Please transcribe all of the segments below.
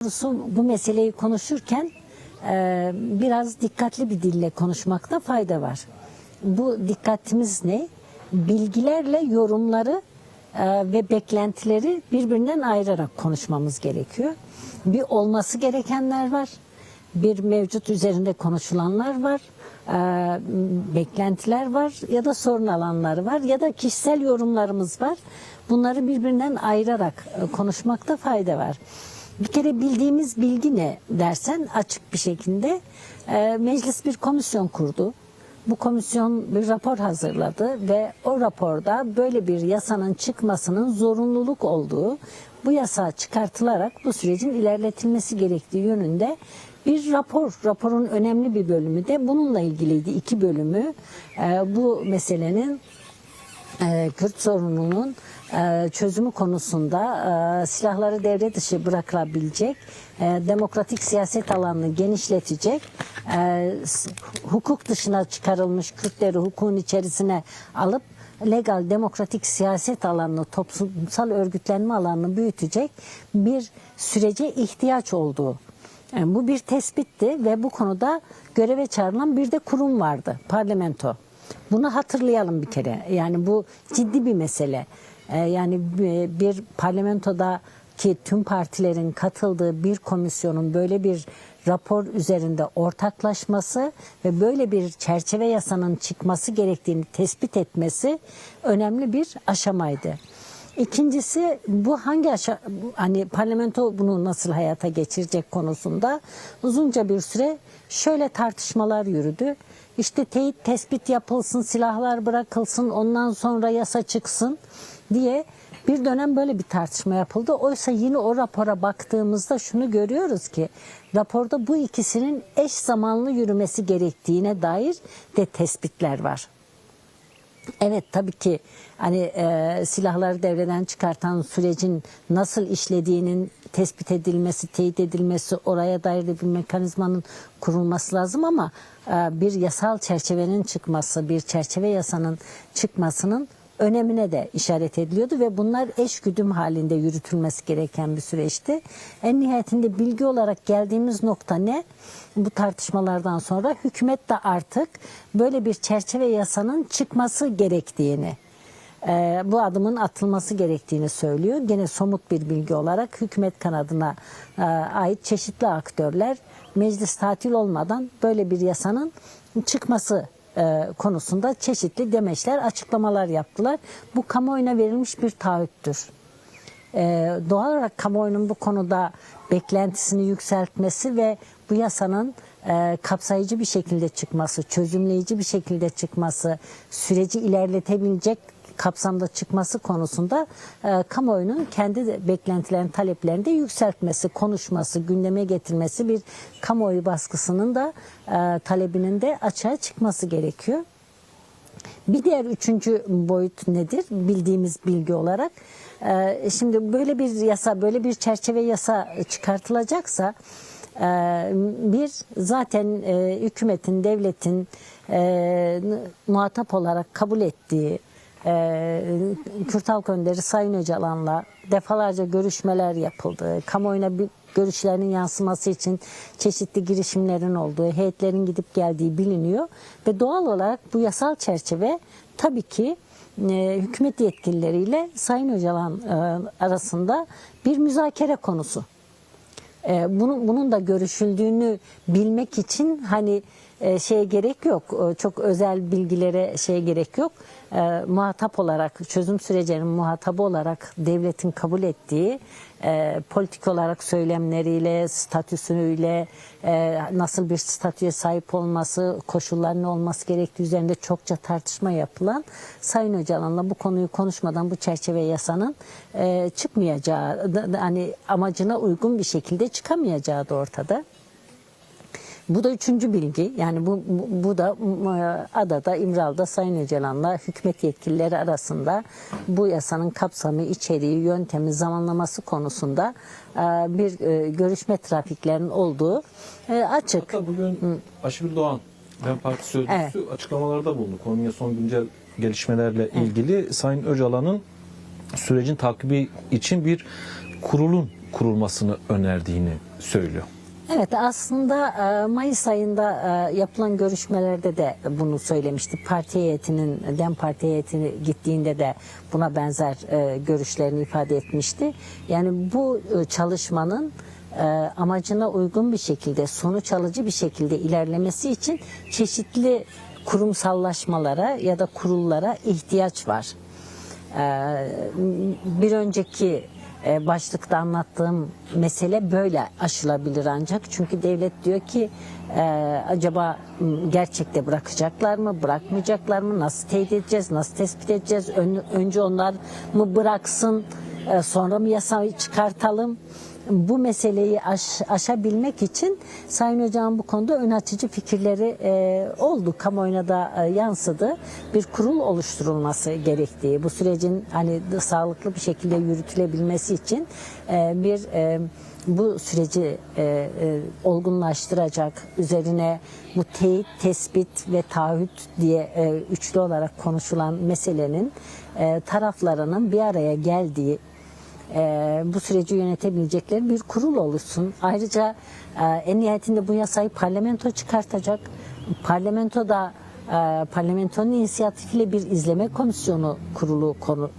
Doğrusu bu meseleyi konuşurken biraz dikkatli bir dille konuşmakta fayda var. Bu dikkatimiz ne? Bilgilerle yorumları ve beklentileri birbirinden ayırarak konuşmamız gerekiyor. Bir olması gerekenler var, bir mevcut üzerinde konuşulanlar var, beklentiler var ya da sorun alanları var ya da kişisel yorumlarımız var. Bunları birbirinden ayırarak konuşmakta fayda var. Bir kere bildiğimiz bilgi ne dersen açık bir şekilde meclis bir komisyon kurdu. Bu komisyon bir rapor hazırladı ve o raporda böyle bir yasanın çıkmasının zorunluluk olduğu, bu yasa çıkartılarak bu sürecin ilerletilmesi gerektiği yönünde bir raporun önemli bir bölümü de bununla ilgiliydi. 2 bölümü bu meselenin Kürt sorununun çözümü konusunda silahları devre dışı bırakılabilecek, demokratik siyaset alanını genişletecek, hukuk dışına çıkarılmış Kürtleri hukukun içerisine alıp legal demokratik siyaset alanını, toplumsal örgütlenme alanını büyütecek bir sürece ihtiyaç olduğu. Yani bu bir tespitti ve bu konuda göreve çağrılan bir de kurum vardı, parlamento. Bunu hatırlayalım bir kere. Yani bu ciddi bir mesele. Yani bir parlamentodaki tüm partilerin katıldığı bir komisyonun böyle bir rapor üzerinde ortaklaşması ve böyle bir çerçeve yasanın çıkması gerektiğini tespit etmesi önemli bir aşamaydı. İkincisi bu hani parlamento bunu nasıl hayata geçirecek konusunda uzunca bir süre şöyle tartışmalar yürüdü. İşte teyit tespit yapılsın, silahlar bırakılsın, ondan sonra yasa çıksın diye bir dönem böyle bir tartışma yapıldı. Oysa yine o rapora baktığımızda şunu görüyoruz ki raporda bu ikisinin eş zamanlı yürümesi gerektiğine dair de tespitler var. Evet, tabii ki hani silahları devreden çıkartan sürecin nasıl işlediğinin tespit edilmesi, teyit edilmesi, oraya dair de bir mekanizmanın kurulması lazım ama bir yasal çerçevenin çıkması, bir çerçeve yasanın çıkmasının önemine de işaret ediliyordu ve bunlar eşgüdüm halinde yürütülmesi gereken bir süreçti. En nihayetinde bilgi olarak geldiğimiz nokta ne? Bu tartışmalardan sonra hükümet de artık böyle bir çerçeve yasanın çıkması gerektiğini, bu adımın atılması gerektiğini söylüyor. Gene somut bir bilgi olarak hükümet kanadına ait çeşitli aktörler meclis tatil olmadan böyle bir yasanın çıkması konusunda çeşitli demeçler, açıklamalar yaptılar. Bu kamuoyuna verilmiş bir taahhüttür. Doğal olarak kamuoyunun bu konuda beklentisini yükseltmesi ve bu yasanın kapsayıcı bir şekilde çıkması, çözümleyici bir şekilde çıkması, süreci ilerletebilecek kapsamda çıkması konusunda kamuoyunun kendi beklentilerini, taleplerini de yükseltmesi, konuşması, gündeme getirmesi, bir kamuoyu baskısının da talebinin de açığa çıkması gerekiyor. Bir diğer üçüncü boyut nedir? Bildiğimiz bilgi olarak. Şimdi böyle bir yasa, böyle bir çerçeve yasa çıkartılacaksa bir zaten hükümetin, devletin muhatap olarak kabul ettiği Kürt Halk Önderi Sayın Öcalan'la defalarca görüşmeler yapıldı. Kamuoyuna görüşlerinin yansıması için çeşitli girişimlerin olduğu, heyetlerin gidip geldiği biliniyor. Ve doğal olarak bu yasal çerçeve tabii ki hükümet yetkilileriyle Sayın Öcalan arasında bir müzakere konusu. Bunun da görüşüldüğünü bilmek için hani şeye gerek yok, çok özel bilgilere gerek yok. Muhatap olarak, çözüm sürecinin muhatabı olarak devletin kabul ettiği politik olarak söylemleriyle, statüsüyle, nasıl bir statüye sahip olması, koşullar ne olması gerektiği üzerinde çokça tartışma yapılan Sayın Öcalan'la bu konuyu konuşmadan bu çerçeve yasanın çıkmayacağı, hani amacına uygun bir şekilde çıkamayacağı da ortada. Bu da üçüncü bilgi. Yani bu da adada, İmralı'da Sayın Öcalan'la hükümet yetkilileri arasında bu yasanın kapsamı, içeriği, yöntemi, zamanlaması konusunda bir görüşme trafiklerinin olduğu açık. Hatta bugün Aşil Doğan, DEM Parti sözcüsü açıklamalarda bulundu. Konuya son güncel gelişmelerle ilgili Sayın Öcalan'ın sürecin takibi için bir kurulun kurulmasını önerdiğini söylüyor. Evet, aslında Mayıs ayında yapılan görüşmelerde de bunu söylemişti. Parti heyetinin, DEM Parti heyetine gittiğinde de buna benzer görüşlerini ifade etmişti. Yani bu çalışmanın amacına uygun bir şekilde, sonuç alıcı bir şekilde ilerlemesi için çeşitli kurumsallaşmalara ya da kurullara ihtiyaç var. Bir önceki başlıkta anlattığım mesele böyle aşılabilir ancak. Çünkü devlet diyor ki acaba gerçekte bırakacaklar mı, bırakmayacaklar mı, nasıl teyit edeceğiz, nasıl tespit edeceğiz, önce onlar mı bıraksın, sonra mı yasayı çıkartalım? Bu meseleyi aşabilmek için Sayın Öcalan bu konuda ön açıcı fikirleri oldu. Kamuoyuna da yansıdı. Bir kurul oluşturulması gerektiği, bu sürecin hani sağlıklı bir şekilde yürütülebilmesi için bu süreci olgunlaştıracak, üzerine bu teyit, tespit ve taahhüt diye üçlü olarak konuşulan meselenin taraflarının bir araya geldiği, bu süreci yönetebilecekleri bir kurul oluşsun. Ayrıca en nihayetinde bu yasayı parlamento çıkartacak. Parlamentonun inisiyatifiyle bir izleme komisyonu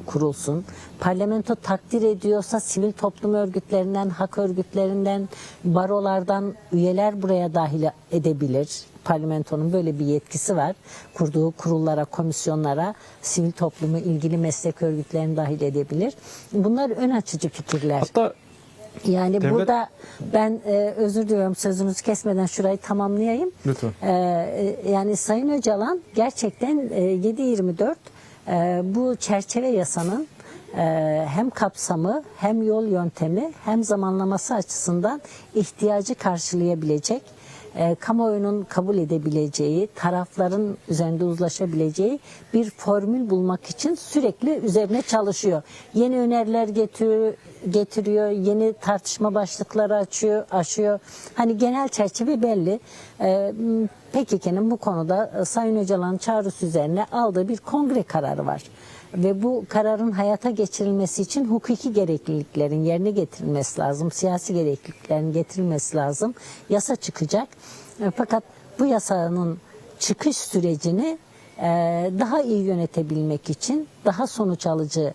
kurulsun. Parlamento takdir ediyorsa sivil toplum örgütlerinden, hak örgütlerinden, barolardan üyeler buraya dahil edebilir. Parlamentonun böyle bir yetkisi var. Kurduğu kurullara, komisyonlara sivil toplumu, ilgili meslek örgütlerini dahil edebilir. Bunlar ön açıcı fikirler. Hatta yani burada ben özür diliyorum, sözünüzü kesmeden şurayı tamamlayayım. Lütfen. Yani Sayın Öcalan gerçekten 7/24 bu çerçeve yasanın hem kapsamı, hem yol yöntemi, hem zamanlaması açısından ihtiyacı karşılayabilecek, kamuoyunun kabul edebileceği, tarafların üzerinde uzlaşabileceği bir formül bulmak için sürekli üzerine çalışıyor. Yeni öneriler getiriyor, yeni tartışma başlıkları açıyor. Hani genel çerçeve belli. PKK'nın bu konuda Sayın Öcalan'ın çağrısı üzerine aldığı bir kongre kararı var. Ve bu kararın hayata geçirilmesi için hukuki gerekliliklerin yerine getirilmesi lazım, siyasi gerekliliklerin getirilmesi lazım. Yasa çıkacak. Fakat bu yasanın çıkış sürecini daha iyi yönetebilmek için, daha sonuç alıcı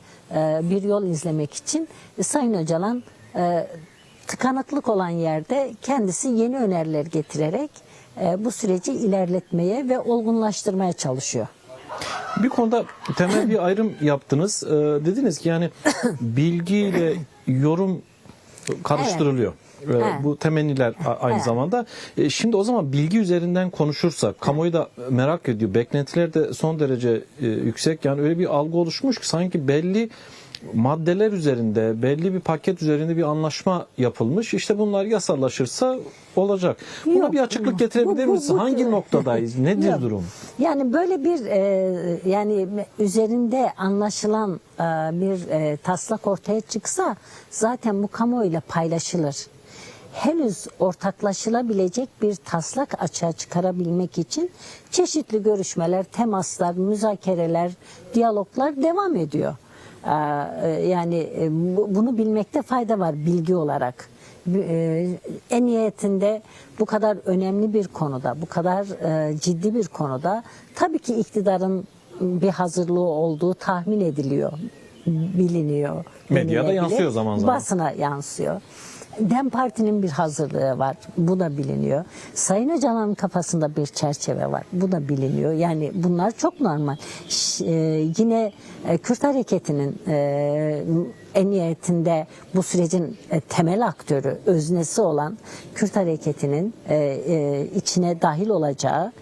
bir yol izlemek için Sayın Öcalan tıkanıklık olan yerde kendisi yeni öneriler getirerek bu süreci ilerletmeye ve olgunlaştırmaya çalışıyor. Bir konuda temel bir ayrım yaptınız. Dediniz ki yani bilgiyle yorum karıştırılıyor. Evet. Bu temenniler aynı zamanda. Şimdi o zaman bilgi üzerinden konuşursak, kamuoyu da merak ediyor. Beklentiler de son derece yüksek. Yani öyle bir algı oluşmuş ki sanki belli maddeler üzerinde, belli bir paket üzerinde bir anlaşma yapılmış. İşte bunlar yasallaşırsa olacak. Buna Yok, bir açıklık getirebilir misiniz? Hangi noktadayız? Nedir Yok. durum? Yani böyle bir yani üzerinde anlaşılan bir taslak ortaya çıksa zaten bu kamuoyuyla paylaşılır. Henüz ortaklaşılabilecek bir taslak açığa çıkarabilmek için çeşitli görüşmeler, temaslar, müzakereler, diyaloglar devam ediyor. Yani bunu bilmekte fayda var bilgi olarak. En nihayetinde bu kadar önemli bir konuda, bu kadar ciddi bir konuda tabii ki iktidarın bir hazırlığı olduğu tahmin ediliyor, biliniyor. Medyada yansıyor zaman zaman. Basına yansıyor. DEM Parti'nin bir hazırlığı var. Bu da biliniyor. Sayın Öcalan'ın kafasında bir çerçeve var. Bu da biliniyor. Yani bunlar çok normal. Yine Kürt Hareketi'nin en nihayetinde bu sürecin temel aktörü, öznesi olan Kürt Hareketi'nin içine dahil olacağı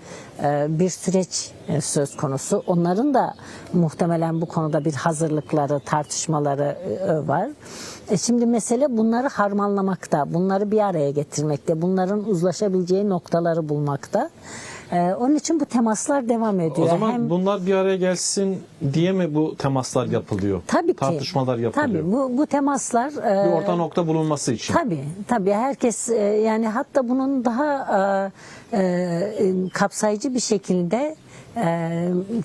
bir süreç söz konusu. Onların da muhtemelen bu konuda bir hazırlıkları, tartışmaları var. Şimdi mesele bunları harmanlamakta, bunları bir araya getirmekte, bunların uzlaşabileceği noktaları bulmakta. Onun için bu temaslar devam ediyor. O zaman bunlar bir araya gelsin diye mi bu temaslar yapılıyor? Tabii ki. Tartışmalar yapılıyor. Tabii bu temaslar bir orta nokta bulunması için. Tabii herkes yani hatta bunun daha kapsayıcı bir şekilde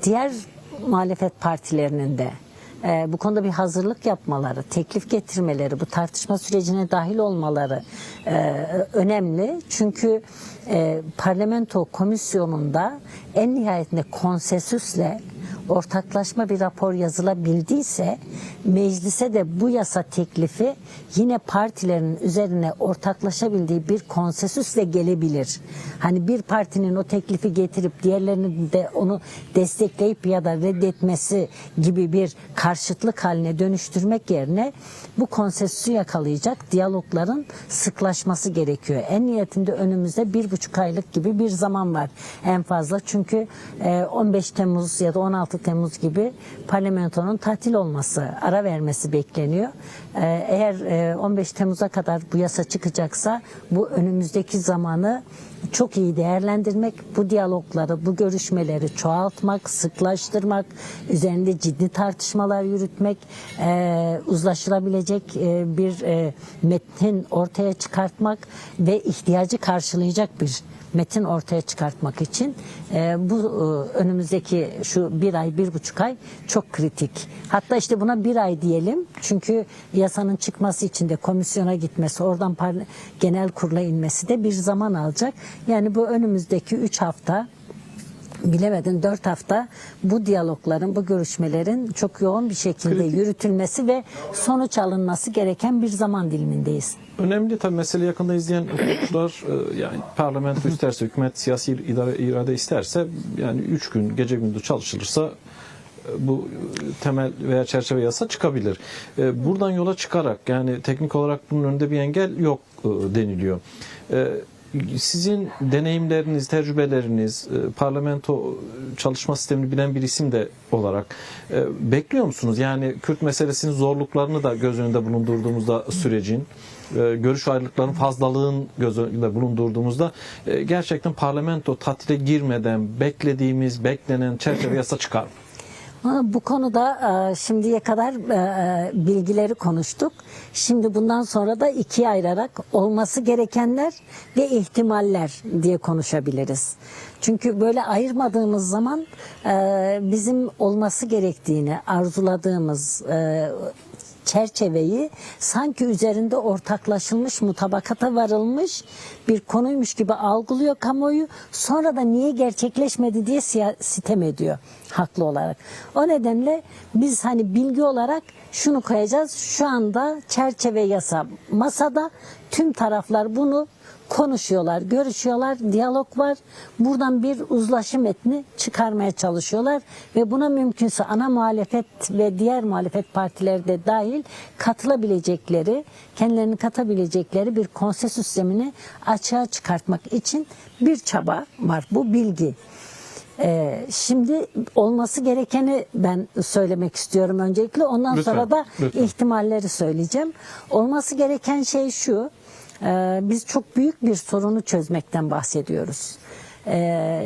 diğer muhalefet partilerinin de bu konuda bir hazırlık yapmaları, teklif getirmeleri, bu tartışma sürecine dahil olmaları önemli. Çünkü parlamento komisyonunda en nihayetinde konsensüsle ortaklaşma bir rapor yazılabildiyse meclise de bu yasa teklifi yine partilerin üzerine ortaklaşabildiği bir konsensüsle gelebilir. Hani bir partinin o teklifi getirip diğerlerinin de onu destekleyip ya da reddetmesi gibi bir karşıtlık haline dönüştürmek yerine bu konsensüsü yakalayacak diyalogların sıklaşması gerekiyor. En nihayetinde önümüzde 1,5 aylık gibi bir zaman var en fazla. Çünkü 15 Temmuz ya da 16 Temmuz gibi parlamentonun tatil olması, ara vermesi bekleniyor. Eğer 15 Temmuz'a kadar bu yasa çıkacaksa bu önümüzdeki zamanı çok iyi değerlendirmek, bu diyalogları, bu görüşmeleri çoğaltmak, sıklaştırmak, üzerinde ciddi tartışmalar yürütmek, uzlaşılabilecek bir metin ortaya çıkartmak ve ihtiyacı karşılayacak bir metin ortaya çıkartmak için bu önümüzdeki şu 1 ay, 1,5 ay çok kritik. Hatta işte buna 1 ay diyelim. Çünkü yasanın çıkması için de komisyona gitmesi, oradan genel kurula inmesi de bir zaman alacak. Yani bu önümüzdeki 3 hafta, bilemedin 4 hafta bu diyalogların, bu görüşmelerin çok yoğun bir şekilde yürütülmesi ve sonuç alınması gereken bir zaman dilimindeyiz. Önemli tabii, mesele yakında izleyen hukukçular, yani parlamento isterse, hükümet siyasi irade isterse, yani 3 gün gece gündüz çalışılırsa bu temel veya çerçeve yasa çıkabilir. Buradan yola çıkarak, yani teknik olarak bunun önünde bir engel yok deniliyor. Sizin deneyimleriniz, tecrübeleriniz, parlamento çalışma sistemini bilen bir isim de olarak bekliyor musunuz? Yani Kürt meselesinin zorluklarını da göz önünde bulundurduğumuzda sürecin, görüş ayrılıklarının fazlalığın göz önünde bulundurduğumuzda gerçekten parlamento tatile girmeden beklediğimiz, beklenen çerçeve yasa çıkar mı? Bu konuda şimdiye kadar bilgileri konuştuk. Şimdi bundan sonra da ikiye ayırarak olması gerekenler ve ihtimaller diye konuşabiliriz. Çünkü böyle ayırmadığımız zaman bizim olması gerektiğini arzuladığımız çerçeveyi sanki üzerinde ortaklaşılmış, mutabakata varılmış bir konuymuş gibi algılıyor kamuoyu. Sonra da niye gerçekleşmedi diye sitem ediyor haklı olarak. O nedenle biz hani bilgi olarak şunu koyacağız. Şu anda çerçeve yasa masada, tüm taraflar bunu konuşuyorlar, görüşüyorlar, diyalog var. Buradan bir uzlaşı metni çıkarmaya çalışıyorlar ve buna mümkünse ana muhalefet ve diğer muhalefet partileri de dahil katılabilecekleri, kendilerini katabilecekleri bir konsensüs zemini açığa çıkartmak için bir çaba var. Bu bilgi. Şimdi olması gerekeni ben söylemek istiyorum öncelikle. Ondan lütfen, sonra da lütfen ihtimalleri söyleyeceğim. Olması gereken şey şu. Biz çok büyük bir sorunu çözmekten bahsediyoruz.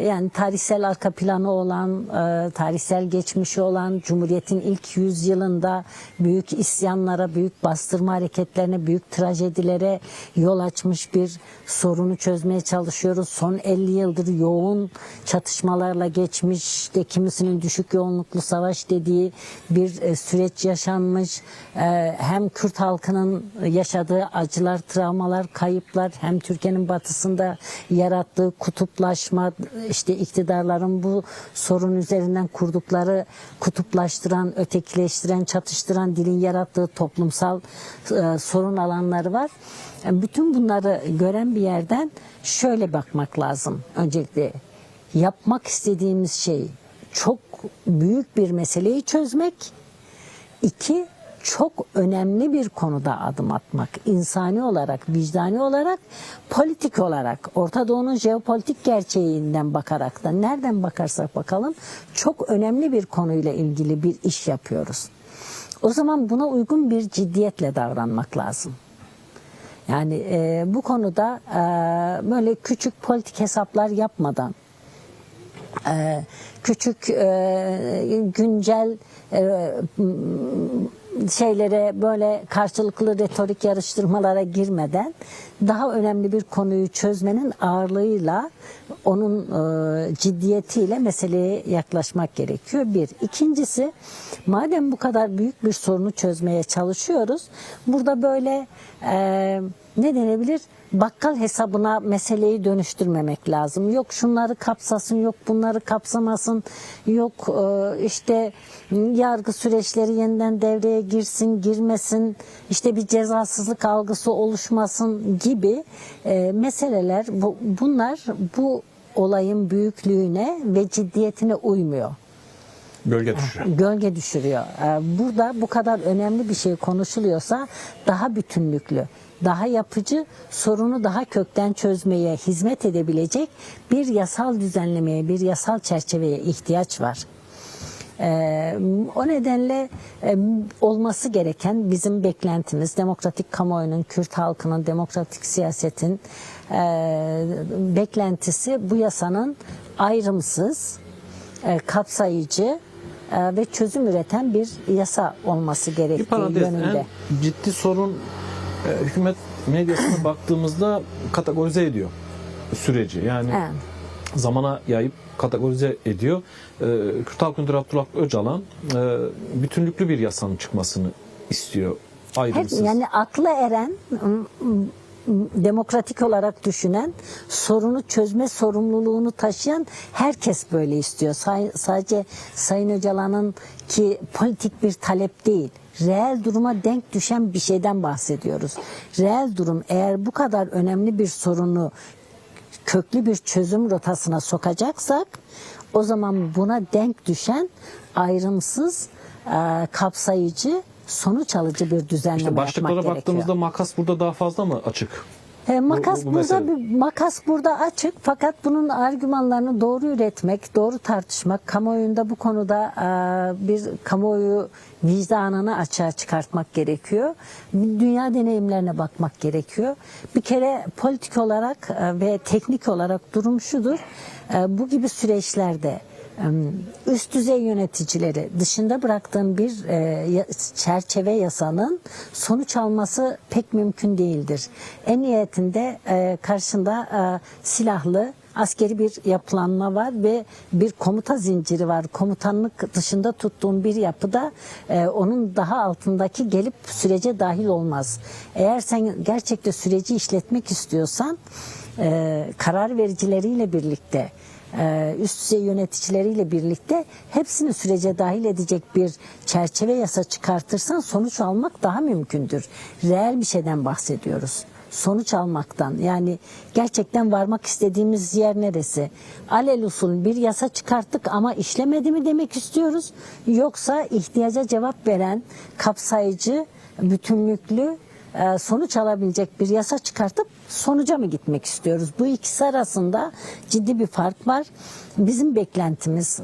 Yani tarihsel arka planı olan, tarihsel geçmişi olan, Cumhuriyet'in ilk 100 yılında büyük isyanlara, büyük bastırma hareketlerine, büyük trajedilere yol açmış bir sorunu çözmeye çalışıyoruz. Son 50 yıldır yoğun çatışmalarla geçmiş, de kimisinin düşük yoğunluklu savaş dediği bir süreç yaşanmış. Hem Kürt halkının yaşadığı acılar, travmalar, kayıplar, hem Türkiye'nin batısında yarattığı kutuplaşma, işte iktidarların bu sorun üzerinden kurdukları kutuplaştıran, ötekileştiren, çatıştıran dilin yarattığı toplumsal sorun alanları var. Bütün bunları gören bir yerden şöyle bakmak lazım. Öncelikle yapmak istediğimiz şey çok büyük bir meseleyi çözmek. 2, çok önemli bir konuda adım atmak. İnsani olarak, vicdani olarak, politik olarak, Orta Doğu'nun jeopolitik gerçeğinden bakarak da, nereden bakarsak bakalım, çok önemli bir konuyla ilgili bir iş yapıyoruz. O zaman buna uygun bir ciddiyetle davranmak lazım. Yani bu konuda böyle küçük politik hesaplar yapmadan, küçük güncel şeylere, böyle karşılıklı retorik yarıştırmalara girmeden daha önemli bir konuyu çözmenin ağırlığıyla onun ciddiyetiyle meseleye yaklaşmak gerekiyor. Bir. İkincisi, madem bu kadar büyük bir sorunu çözmeye çalışıyoruz, burada böyle ne denebilir? Bakkal hesabına meseleyi dönüştürmemek lazım. Yok şunları kapsasın, yok bunları kapsamasın, yok işte yargı süreçleri yeniden devreye girsin, girmesin, işte bir cezasızlık algısı oluşmasın gibi meseleler, bunlar bu olayın büyüklüğüne ve ciddiyetine uymuyor. Gölge düşüyor. Gölge düşürüyor. Burada bu kadar önemli bir şey konuşuluyorsa daha bütünlüklü, daha yapıcı, sorunu daha kökten çözmeye hizmet edebilecek bir yasal düzenlemeye, bir yasal çerçeveye ihtiyaç var. O nedenle olması gereken bizim beklentimiz, demokratik kamuoyunun, Kürt halkının, demokratik siyasetin beklentisi bu yasanın ayrımsız, kapsayıcı ve çözüm üreten bir yasa olması Bir gerektiği parantez, yönünde. en ciddi sorun hükümet medyasına baktığımızda kategorize ediyor süreci. Yani Evet. zamana yayıp kategorize ediyor. Kürt Halk Önderi Abdullah Öcalan bütünlüklü bir yasanın çıkmasını istiyor. Ayrımsız. Yani akla eren, demokratik olarak düşünen, sorunu çözme sorumluluğunu taşıyan herkes böyle istiyor. Sadece Sayın Öcalan'ın ki politik bir talep değil, reel duruma denk düşen bir şeyden bahsediyoruz. Reel durum, eğer bu kadar önemli bir sorunu köklü bir çözüm rotasına sokacaksak, o zaman buna denk düşen ayrımsız, kapsayıcı, sonuç alıcı bir düzenleme İşte başlıklara yapmak gerekiyor. baktığımızda makas burada daha fazla mı açık? Makas bu mesele. makas burada açık, fakat bunun argümanlarını doğru üretmek, doğru tartışmak, kamuoyunda bu konuda bir kamuoyu vicdanını açığa çıkartmak gerekiyor. Dünya deneyimlerine bakmak gerekiyor. Bir kere politik olarak ve teknik olarak durum şudur: bu gibi süreçlerde üst düzey yöneticileri dışında bıraktığım bir çerçeve yasanın sonuç alması pek mümkün değildir. En nihayetinde karşında silahlı askeri bir yapılanma var ve bir komuta zinciri var. Komutanlık dışında tuttuğum bir yapıda onun daha altındaki gelip sürece dahil olmaz. Eğer sen gerçekten süreci işletmek istiyorsan karar vericileriyle birlikte, üst düzey yöneticileriyle birlikte hepsini sürece dahil edecek bir çerçeve yasa çıkartırsan sonuç almak daha mümkündür. Reel bir şeyden bahsediyoruz. Sonuç almaktan, yani gerçekten varmak istediğimiz yer neresi? Alelüsul bir yasa çıkarttık ama işlemedi mi demek istiyoruz? Yoksa ihtiyaca cevap veren, kapsayıcı, bütünlüklü, sonuç alabilecek bir yasa çıkartıp sonuca mı gitmek istiyoruz? Bu ikisi arasında ciddi bir fark var. Bizim beklentimiz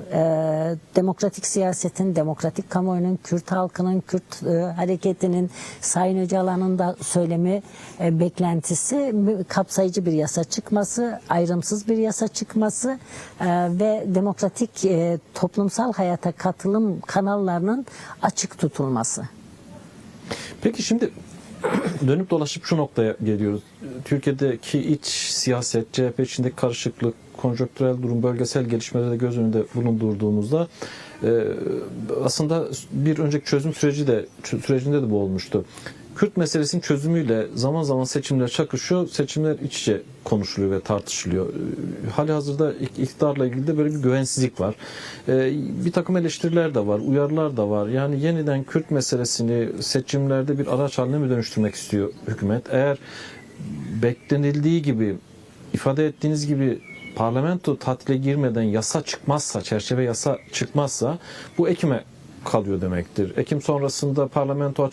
demokratik siyasetin, demokratik kamuoyunun, Kürt halkının, Kürt hareketinin, Sayın Öcalan'ın da söylemi, beklentisi kapsayıcı bir yasa çıkması, ayrımsız bir yasa çıkması ve demokratik toplumsal hayata katılım kanallarının açık tutulması. Peki şimdi dönüp dolaşıp şu noktaya geliyoruz. Türkiye'deki iç siyaset, CHP içindeki karışıklık, konjonktürel durum, bölgesel gelişmeleri de göz önünde bulundurduğumuzda aslında bir önceki çözüm sürecinde de bu olmuştu. Kürt meselesinin çözümüyle zaman zaman seçimler çakışıyor, seçimler iç içe konuşuluyor ve tartışılıyor. Halihazırda iktidarla ilgili de böyle bir güvensizlik var. Bir takım eleştiriler de var, uyarılar da var. Yani yeniden Kürt meselesini seçimlerde bir araç haline mi dönüştürmek istiyor hükümet? Eğer beklenildiği gibi, ifade ettiğiniz gibi parlamento tatile girmeden yasa çıkmazsa, çerçeve yasa çıkmazsa bu Ekim'e kalıyor demektir. Ekim sonrasında parlamento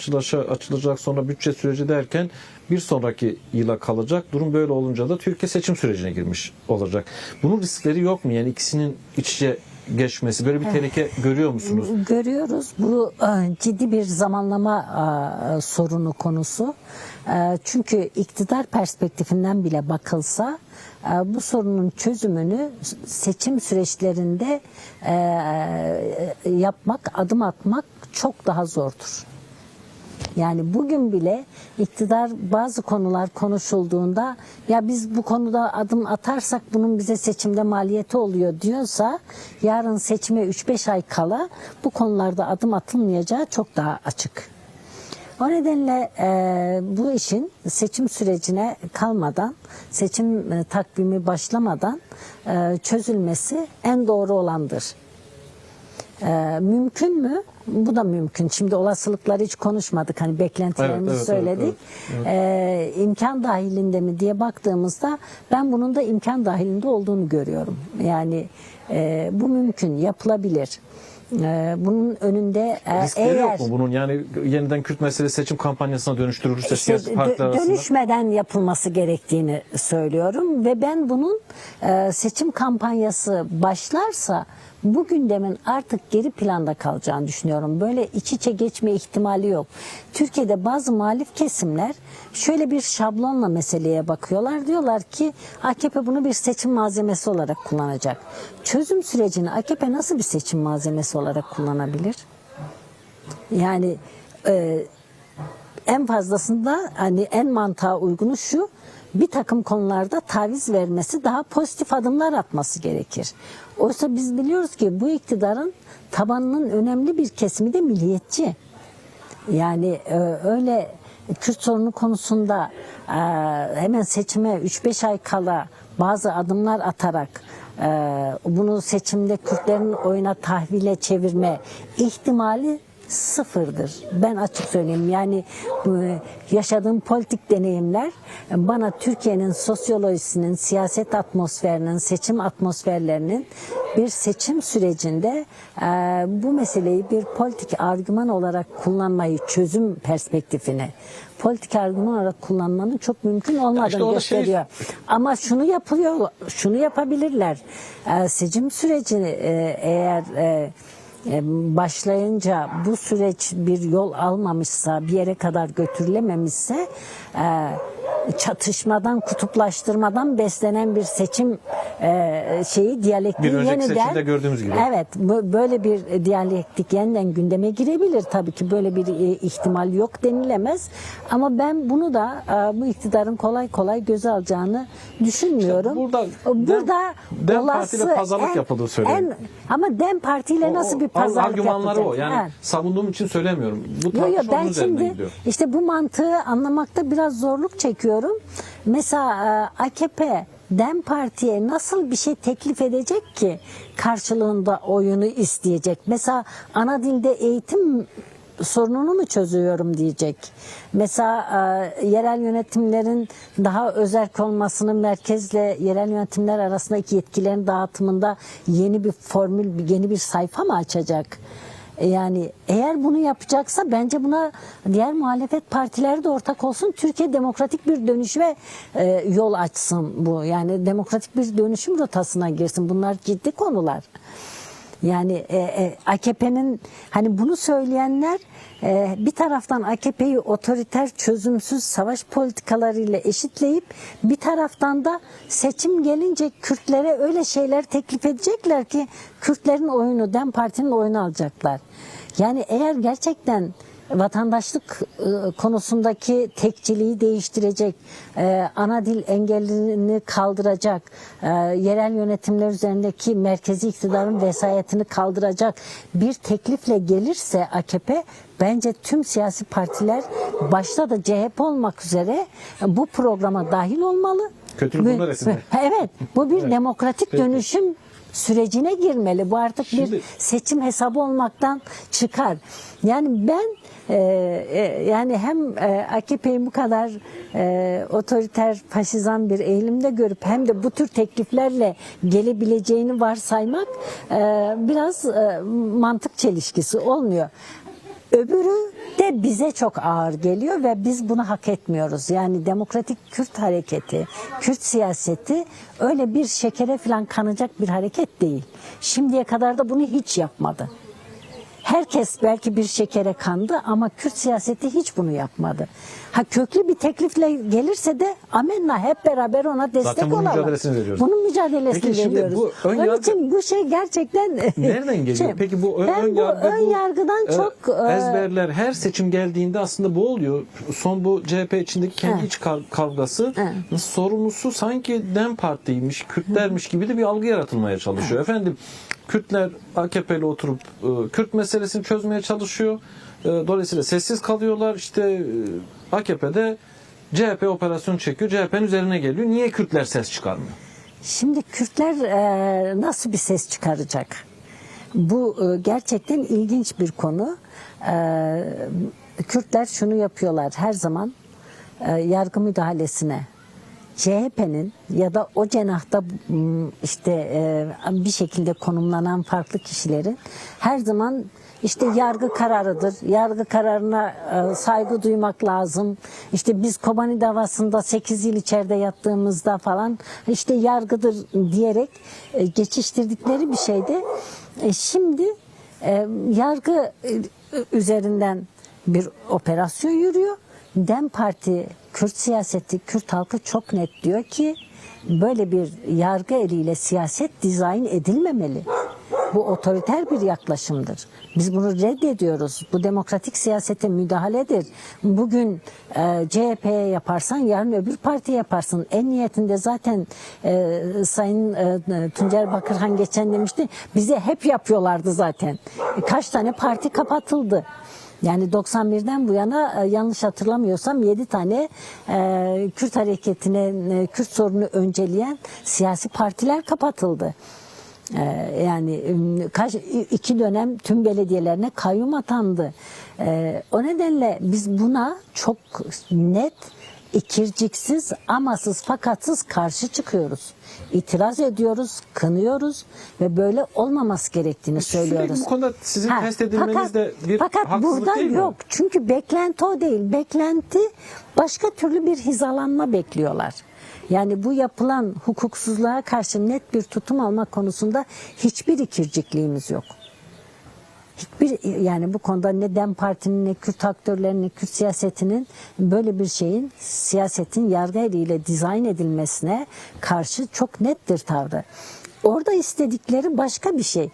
açılacak, sonra bütçe süreci derken bir sonraki yıla kalacak. Durum böyle olunca da Türkiye seçim sürecine girmiş olacak. Bunun riskleri yok mu? Yani ikisinin iç içe geçmesi, böyle bir tehlike görüyor musunuz? Görüyoruz. Bu ciddi bir zamanlama sorunu konusu. Çünkü iktidar perspektifinden bile bakılsa bu sorunun çözümünü seçim süreçlerinde yapmak, adım atmak çok daha zordur. Yani bugün bile iktidar bazı konular konuşulduğunda ya biz bu konuda adım atarsak bunun bize seçimde maliyeti oluyor diyorsa yarın seçime 3-5 ay kala bu konularda adım atılmayacağı çok daha açık. O nedenle bu işin seçim sürecine kalmadan, seçim takvimi başlamadan çözülmesi en doğru olandır. Mümkün mü? Bu da mümkün. Şimdi olasılıkları hiç konuşmadık. Hani beklentilerimizi söyledik. Evet. İmkan dahilinde mi diye baktığımızda ben bunun da imkan dahilinde olduğunu görüyorum. Yani bu mümkün, yapılabilir. Bunun önünde riskleri yok mu bunun? Yani yeniden Kürt meselesi seçim kampanyasına dönüştürülürse siyasi partiler arasında dönüşmeden yapılması gerektiğini söylüyorum ve ben bunun seçim kampanyası başlarsa bu gündemin artık geri planda kalacağını düşünüyorum. Böyle iç içe geçme ihtimali yok. Türkiye'de bazı muhalif kesimler şöyle bir şablonla meseleye bakıyorlar. Diyorlar ki AKP bunu bir seçim malzemesi olarak kullanacak. Çözüm sürecini AKP nasıl bir seçim malzemesi olarak kullanabilir? Yani en fazlasında hani en mantığa uygunu şu: bir takım konularda taviz vermesi, daha pozitif adımlar atması gerekir. Oysa biz biliyoruz ki bu iktidarın tabanının önemli bir kesimi de milliyetçi. Yani öyle Kürt sorunu konusunda hemen seçime 3-5 ay kala bazı adımlar atarak bunu seçimde Kürtlerin oyuna tahvile çevirme ihtimali sıfırdır. Ben açık söyleyeyim. Yani yaşadığım politik deneyimler bana Türkiye'nin sosyolojisinin, siyaset atmosferinin, seçim atmosferlerinin bir seçim sürecinde bu meseleyi bir politik argüman olarak kullanmayı, çözüm perspektifini politik argüman olarak kullanmanın çok mümkün olmadığını gösteriyor. Ama şunu yapılıyor, şunu yapabilirler. Seçim sürecini eğer başlayınca bu süreç bir yol almamışsa, bir yere kadar götürülememişse çatışmadan, kutuplaştırmadan beslenen bir seçim diyalektiği bir önceki yeniden seçimde gördüğümüz gibi. Evet, böyle bir diyalektik yeniden gündeme girebilir. Tabii ki böyle bir ihtimal yok denilemez. Ama ben bunu da bu iktidarın kolay kolay göze alacağını düşünmüyorum. Burada DEM Parti'yle pazarlık yapıldığı söyleniyor. Ama DEM Parti ile nasıl bir pazarlık argümanları yapılacak? o. Yani evet. Savunduğum için söylemiyorum. Bu tartışma ben onun üzerinden şimdi gidiyor. işte bu mantığı anlamakta biraz zorluk çekiyorum. Mesela AKP DEM Parti'ye nasıl bir şey teklif edecek ki karşılığında oyunu isteyecek? Mesela ana dilde eğitim sorununu mu çözüyorum diyecek. Mesela yerel yönetimlerin daha özerk olmasını, merkezle yerel yönetimler arasındaki yetkilerin dağıtımında yeni bir formül, yeni bir sayfa mı açacak? Yani eğer bunu yapacaksa bence buna diğer muhalefet partileri de ortak olsun. Türkiye demokratik bir dönüşüme yol açsın bu. Yani demokratik bir dönüşüm rotasına girsin. Bunlar ciddi konular. Yani AKP'nin hani bunu söyleyenler bir taraftan AKP'yi otoriter, çözümsüz savaş politikalarıyla eşitleyip bir taraftan da seçim gelince Kürtlere öyle şeyler teklif edecekler ki Kürtlerin oyunu, DEM Parti'nin oyunu alacaklar. Yani eğer gerçekten vatandaşlık konusundaki tekçiliği değiştirecek, ana dil engellerini kaldıracak, yerel yönetimler üzerindeki merkezi iktidarın vesayetini kaldıracak bir teklifle gelirse AKP, bence tüm siyasi partiler başta da CHP olmak üzere bu programa dahil olmalı. Kötülük bunlar esinde. Evet, bu bir demokratik dönüşüm sürecine girmeli. Bu artık bir seçim hesabı olmaktan çıkar. Yani ben yani hem AKP'yi bu kadar otoriter, faşizan bir eğilimde görüp hem de bu tür tekliflerle gelebileceğini varsaymak biraz mantık çelişkisi olmuyor. Öbürü de bize çok ağır geliyor ve biz bunu hak etmiyoruz. Yani Demokratik Kürt Hareketi, Kürt siyaseti öyle bir şekere falan kanacak bir hareket değil. Şimdiye kadar da bunu hiç yapmadı. herkes belki bir şekere kandı ama Kürt siyaseti hiç bunu yapmadı. Ha, köklü bir teklifle gelirse de amenna, hep beraber ona destek Zaten bunun olalım. mücadelesini veriyoruz. Bunun mücadelesini Peki şimdi veriyoruz. bu ön Onun yargı- için bu şey gerçekten Nereden geliyor? Peki bu ben ön yargı, ön yargıdan çok ezberler her seçim geldiğinde aslında bu oluyor. Son bu CHP içindeki kendi iç kavgası sorumlusu sanki DEM Parti'ymiş, Kürtlermiş gibi de bir algı yaratılmaya çalışıyor. Efendim Kürtler AKP'li oturup Kürt meselesini çözmeye çalışıyor. Dolayısıyla sessiz kalıyorlar. İşte AKP'de CHP operasyon çekiyor. CHP'nin üzerine geliyor. Niye Kürtler ses çıkarmıyor? Şimdi Kürtler nasıl bir ses çıkaracak? Bu gerçekten ilginç bir konu. Kürtler şunu yapıyorlar her zaman, yargı müdahalesine CHP'nin ya da o cenahta işte bir şekilde konumlanan farklı kişilerin her zaman işte yargı kararıdır. Yargı kararına saygı duymak lazım. İşte biz Kobani davasında 8 yıl içeride yattığımızda falan işte yargıdır diyerek geçiştirdikleri bir şeydi. Şimdi yargı üzerinden bir operasyon yürüyor. DEM Parti, Kürt siyaseti, Kürt halkı çok net diyor ki böyle bir yargı eliyle siyaset dizayn edilmemeli. Bu otoriter bir yaklaşımdır. Biz bunu reddediyoruz. Bu demokratik siyasete müdahaledir. Bugün CHP'ye yaparsan yarın öbür partiye yaparsın. En niyetinde zaten Sayın Tuncer Bakırhan geçen demişti, bize hep yapıyorlardı zaten. Kaç tane parti kapatıldı. Yani 91'den bu yana yanlış hatırlamıyorsam 7 tane Kürt hareketine, Kürt sorunu önceleyen siyasi partiler kapatıldı. Yani 2 dönem tüm belediyelerine kayyum atandı. O nedenle biz buna çok net, ikirciksiz, amasız, fakatsız karşı çıkıyoruz. İtiraz ediyoruz, kınıyoruz ve böyle olmaması gerektiğini söylüyoruz. Sürekli bu konuda sizin test edilmeniz de bir fakat haksızlık burada değil mi? yok. Çünkü beklenti o değil. Beklenti başka türlü bir hizalanma bekliyorlar. Yani bu yapılan hukuksuzluğa karşı net bir tutum alma konusunda hiçbir ikircikliğimiz yok. Hiçbir, yani bu konuda ne DEM Parti'nin, ne Kürt aktörlerinin, ne Kürt siyasetinin böyle bir şeyin, siyasetin yargı eliyle dizayn edilmesine karşı çok nettir tavrı. Orada istedikleri başka bir şey.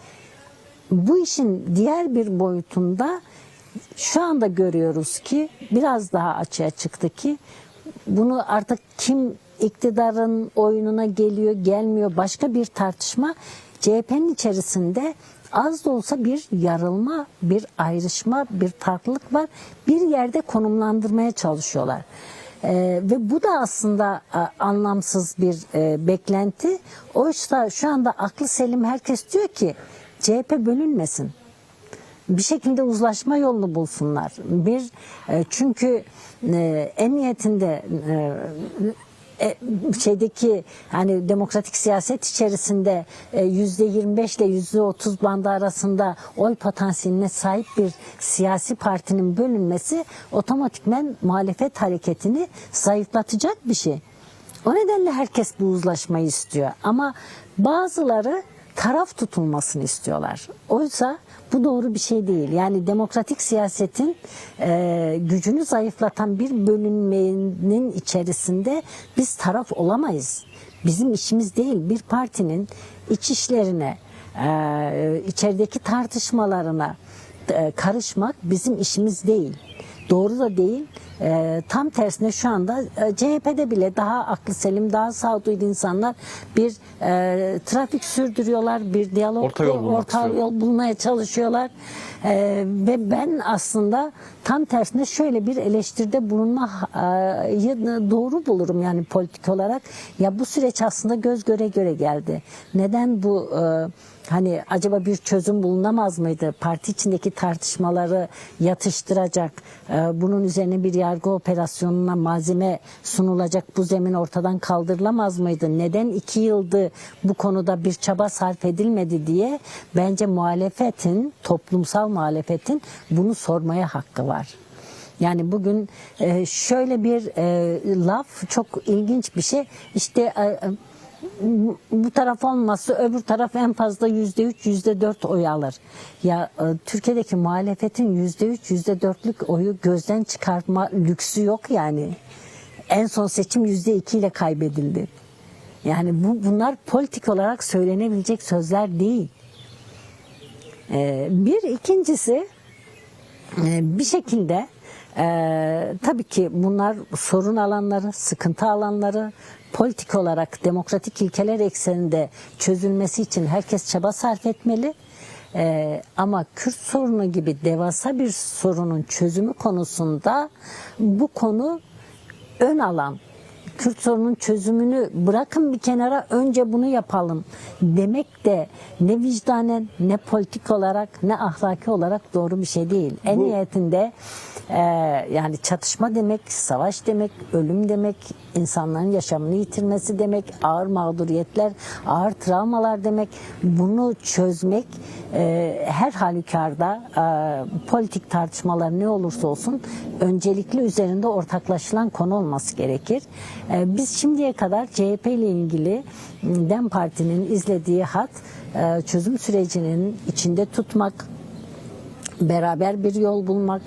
Bu işin diğer bir boyutunda şu anda görüyoruz ki biraz daha açığa çıktı ki bunu artık kim iktidarın oyununa geliyor, gelmiyor, başka bir tartışma. CHP'nin içerisinde az da olsa bir yarılma, bir ayrışma, bir farklılık var. Bir yerde konumlandırmaya çalışıyorlar. Ve bu da aslında anlamsız bir beklenti. Oysa şu anda aklı selim herkes diyor ki CHP bölünmesin. Bir şekilde uzlaşma yolunu bulsunlar. Çünkü en niyetinde şeydeki hani demokratik siyaset içerisinde %25 ile %30 bandı arasında oy potansiyeline sahip bir siyasi partinin bölünmesi otomatikmen muhalefet hareketini zayıflatacak bir şey. O nedenle herkes bu uzlaşmayı istiyor ama bazıları taraf tutulmasını istiyorlar. Oysa bu doğru bir şey değil. Yani demokratik siyasetin gücünü zayıflatan bir bölünmenin içerisinde biz taraf olamayız. Bizim işimiz değil. Bir partinin iç işlerine, içerideki tartışmalarına karışmak bizim işimiz değil. Doğru da değil. Tam tersine şu anda CHP'de bile daha aklı selim, daha sağduyulu insanlar bir trafik sürdürüyorlar, bir diyalog, orta yol bulmaya çalışıyorlar. Ve ben aslında tam tersine şöyle bir eleştiride bulunmayı doğru bulurum yani politik olarak. Ya bu süreç aslında göz göre göre geldi. Neden bu hani acaba bir çözüm bulunamaz mıydı? Parti içindeki tartışmaları yatıştıracak, bunun üzerine bir yargı operasyonuna malzeme sunulacak, bu zemin ortadan kaldırılamaz mıydı? Neden 2 yıldır bu konuda bir çaba sarf edilmedi diye bence muhalefetin, toplumsal muhalefetin bunu sormaya hakkı var. Yani bugün şöyle bir laf çok ilginç bir şey. İşte bu taraf olmazsa öbür taraf en fazla %3, %4 oy alır. Ya Türkiye'deki muhalefetin %3, %4'lük oyu gözden çıkartma lüksü yok yani. En son seçim %2 ile kaybedildi. Yani bunlar politik olarak söylenebilecek sözler değil. İkincisi bir şekilde tabii ki bunlar sorun alanları, sıkıntı alanları, politik olarak demokratik ilkeler ekseninde çözülmesi için herkes çaba sarf etmeli. Ama Kürt sorunu gibi devasa bir sorunun çözümü konusunda bu konu ön alan. Kürt sorunun çözümünü bırakın bir kenara, önce bunu yapalım demek de ne vicdanen, ne politik olarak, ne ahlaki olarak doğru bir şey değil. En nihayetinde yani çatışma demek, savaş demek, ölüm demek, insanların yaşamını yitirmesi demek, ağır mağduriyetler, ağır travmalar demek. Bunu çözmek her halükarda politik tartışmalar ne olursa olsun öncelikli üzerinde ortaklaşılan konu olması gerekir. Biz şimdiye kadar CHP ile ilgili DEM Parti'nin izlediği hat çözüm sürecinin içinde tutmak, beraber bir yol bulmak,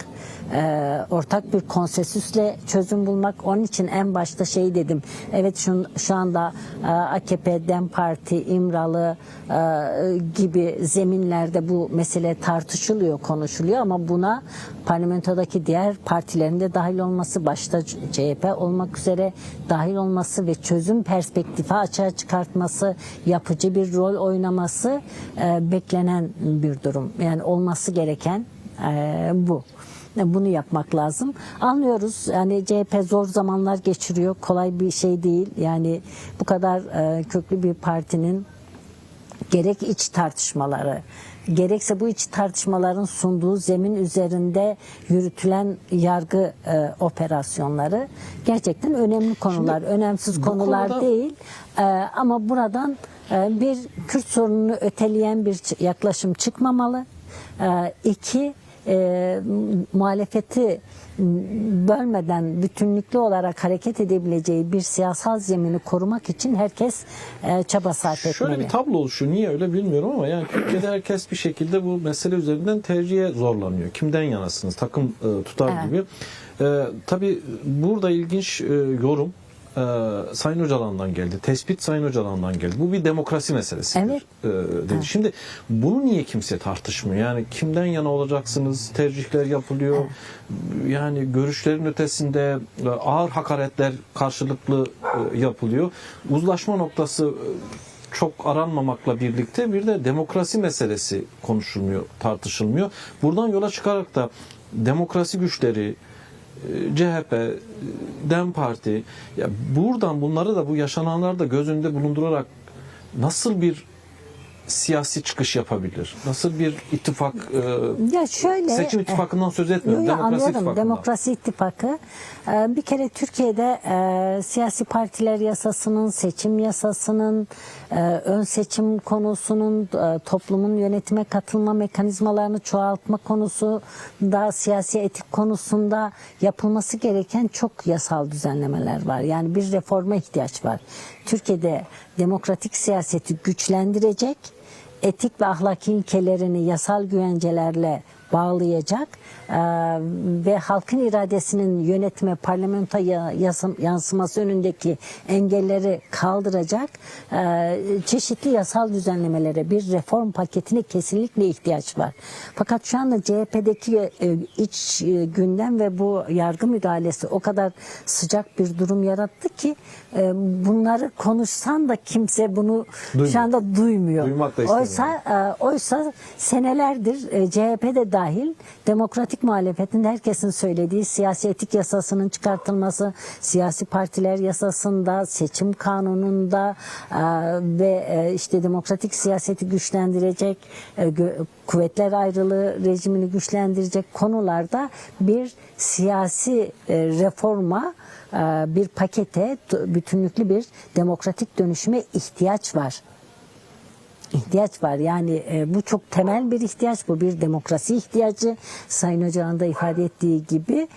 ortak bir konsensüsle çözüm bulmak. Onun için en başta şey dedim. Evet şu anda AKP, DEM Parti, İmralı gibi zeminlerde bu mesele tartışılıyor, konuşuluyor ama buna parlamentodaki diğer partilerin de dahil olması, başta CHP olmak üzere dahil olması ve çözüm perspektifi açığa çıkartması, yapıcı bir rol oynaması beklenen bir durum. Yani olması gereken bu. Bunu yapmak lazım. Anlıyoruz yani CHP zor zamanlar geçiriyor. Kolay bir şey değil. Yani bu kadar köklü bir partinin gerek iç tartışmaları, gerekse bu iç tartışmaların sunduğu zemin üzerinde yürütülen yargı operasyonları gerçekten önemli konular. Şimdi, önemsiz konular konuda değil. Ama buradan bir Kürt sorununu öteleyen bir yaklaşım çıkmamalı. İki, muhalefeti bölmeden bütünlüklü olarak hareket edebileceği bir siyasal zemini korumak için herkes çaba sarf etmeli. Şöyle bir tablo oluşuyor. Niye öyle bilmiyorum ama yani Türkiye'de herkes bir şekilde bu mesele üzerinden tercihe zorlanıyor. Kimden yanasınız? Takım tutar gibi. Tabii burada ilginç yorum Sayın Öcalan'dan geldi. Tespit Sayın Öcalan'dan geldi. Bu bir demokrasi meselesidir. Evet. Dedi. Şimdi bunu niye kimse tartışmıyor? Yani kimden yana olacaksınız? Tercihler yapılıyor. Yani görüşlerin ötesinde ağır hakaretler karşılıklı yapılıyor. Uzlaşma noktası çok aranmamakla birlikte bir de demokrasi meselesi konuşulmuyor, tartışılmıyor. Buradan yola çıkarak da demokrasi güçleri, CHP, DEM Parti, ya buradan bunları da bu yaşananları da göz önünde bulundurarak nasıl bir siyasi çıkış yapabilir? Nasıl bir ittifak? Ya şöyle, seçim ittifakından söz etmiyorum. Demokrasi ittifakından. Demokrasi ittifakı. Bir kere Türkiye'de siyasi partiler yasasının, seçim yasasının, ön seçim konusunun, toplumun yönetime katılma mekanizmalarını çoğaltma konusunda, siyasi etik konusunda yapılması gereken çok yasal düzenlemeler var. Yani bir reforma ihtiyaç var. Türkiye'de demokratik siyaseti güçlendirecek, etik ve ahlaki ilkelerini yasal güvencelerle bağlayacak ve halkın iradesinin yönetime, parlamentoya yansıması önündeki engelleri kaldıracak çeşitli yasal düzenlemelere, bir reform paketine kesinlikle ihtiyaç var. Fakat şu anda CHP'deki iç gündem ve bu yargı müdahalesi o kadar sıcak bir durum yarattı ki bunları konuşsan da kimse bunu şu anda duymuyor. Duymak da istemiyor. Oysa senelerdir CHP de dahil demokratik muhalefetin herkesin söylediği siyasi etik yasasının çıkartılması, siyasi partiler yasasında, seçim kanununda ve işte demokratik siyaseti güçlendirecek, kuvvetler ayrılığı rejimini güçlendirecek konularda bir siyasi reforma, bir pakete, bütünlüklü bir demokratik dönüşüme ihtiyaç var. ihtiyaç var. Yani bu çok temel bir ihtiyaç. Bu bir demokrasi ihtiyacı. Sayın Hoca'nın da ifade ettiği gibi